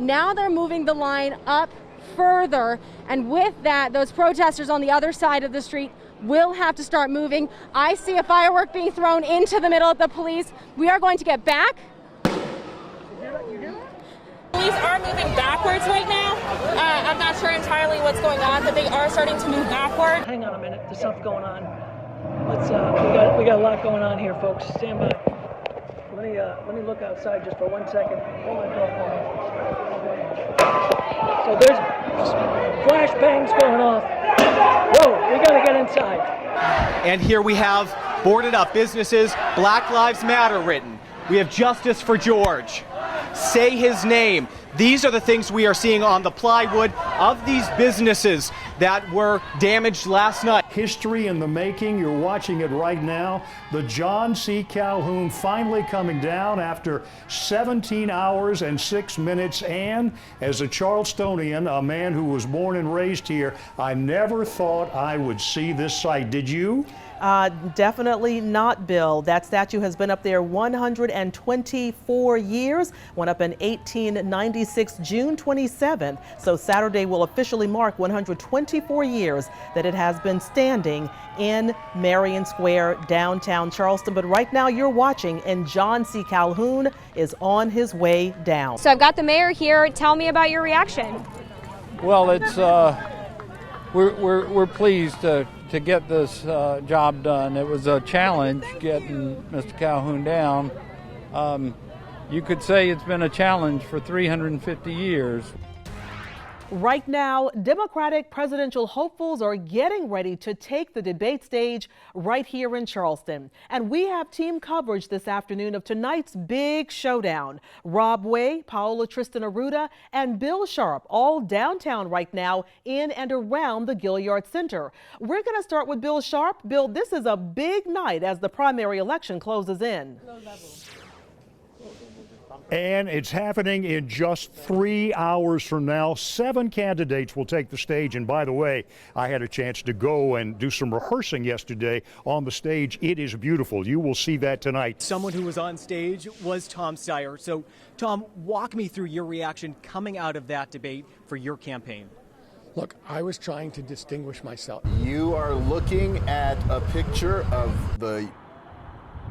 Now they're moving the line up further, and with that, those protesters on the other side of the street will have to start moving. I see a firework being thrown into the middle of the police. We are going to get back. Police are moving backwards right now. I'm not sure entirely what's going on, but they are starting to move backward. Hang on a minute, there's something going on. We got a lot going on here, folks. Stand by. Let me look outside just for 1 second. Hold on, So there's flash bangs going off. Whoa, we gotta get inside. And here we have boarded up businesses, Black Lives Matter written. We have Justice for George. Say his name. These are the things we are seeing on the plywood of these businesses that were damaged last night. History in the making. You're watching it right now. The John C. Calhoun finally coming down after 17 hours and 6 minutes. And as a Charlestonian, a man who was born and raised here, I never thought I would see this sight. Did you? Definitely not, Bill. That statue has been up there 124 years, went up in 1896, June 27th. So Saturday will officially mark 124 years that it has been standing in Marion Square, downtown Charleston. But right now you're watching, and John C. Calhoun is on his way down. So I've got the mayor here. Tell me about your reaction. Well, it's we're pleased to get this job done. It was a challenge getting Mr. Calhoun down. You could say it's been a challenge for 350 years. Right now, Democratic presidential hopefuls are getting ready to take the debate stage right here in Charleston. And we have team coverage this afternoon of tonight's big showdown. Rob Way, Paola Tristan Arruda, and Bill Sharp all downtown right now in and around the Gilliard Center. We're going to start with Bill Sharp. Bill, this is a big night as the primary election closes in. And it's happening in just 3 hours from now. 7 candidates will take the stage. And by the way, I had a chance to go and do some rehearsing yesterday on the stage. It is beautiful. You will see that tonight. Someone who was on stage was Tom Steyer. So, Tom, walk me through your reaction coming out of that debate for your campaign. Look, I was trying to distinguish myself. You are looking at a picture of the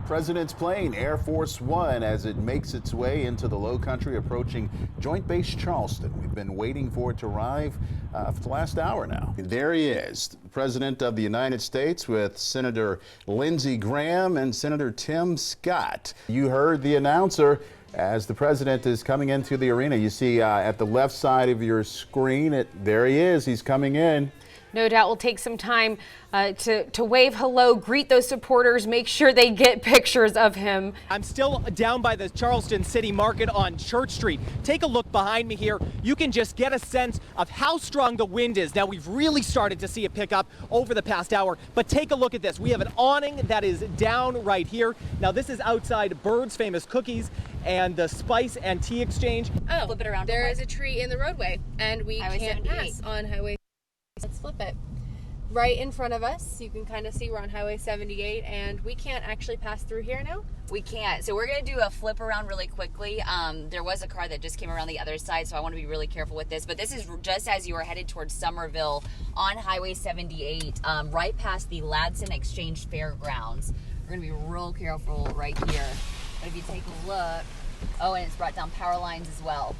President's plane, Air Force One, as it makes its way into the low country, approaching Joint Base Charleston. We've been waiting for it to arrive for the last hour now. There he is, the President of the United States, with Senator Lindsey Graham and Senator Tim Scott. You heard the announcer as the President is coming into the arena. You see at the left side of your screen, there he is. He's coming in. No doubt will take some time to wave hello, greet those supporters, make sure they get pictures of him. I'm still down by the Charleston City Market on Church Street. Take a look behind me here. You can just get a sense of how strong the wind is. Now, we've really started to see it pick up over the past hour, but take a look at this. We have an awning that is down right here. Now, this is outside Bird's Famous Cookies and the Spice and Tea Exchange. Oh, flip it around. There is a tree in the roadway, and we can't pass on Highway. Let's flip it. Right in front of us, you can kind of see we're on Highway 78, and we can't actually pass through here now. We can't. So we're going to do a flip around really quickly. There was a car that just came around the other side, so I want to be really careful with this. But this is just as you are headed towards Somerville on Highway 78, right past the Ladson Exchange Fairgrounds. We're going to be real careful right here. But if you take a look, oh, and it's brought down power lines as well.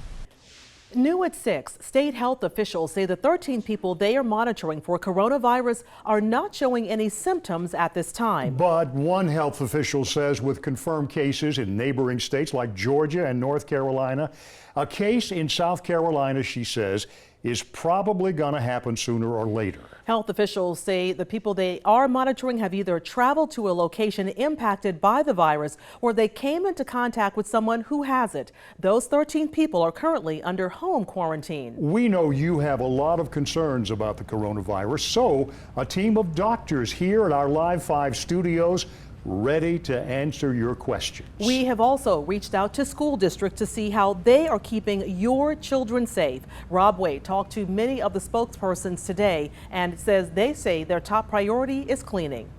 New at 6, state health officials say the 13 people they are monitoring for coronavirus are not showing any symptoms at this time. But one health official says with confirmed cases in neighboring states like Georgia and North Carolina, a case in South Carolina, she says, is probably going to happen sooner or later. Health officials say the people they are monitoring have either traveled to a location impacted by the virus or they came into contact with someone who has it. Those 13 people are currently under home quarantine. We know you have a lot of concerns about the coronavirus, so a team of doctors here at our Live 5 studios ready to answer your questions. We have also reached out to school districts to see how they are keeping your children safe. Rob Way talked to many of the spokespersons today and says they say their top priority is cleaning.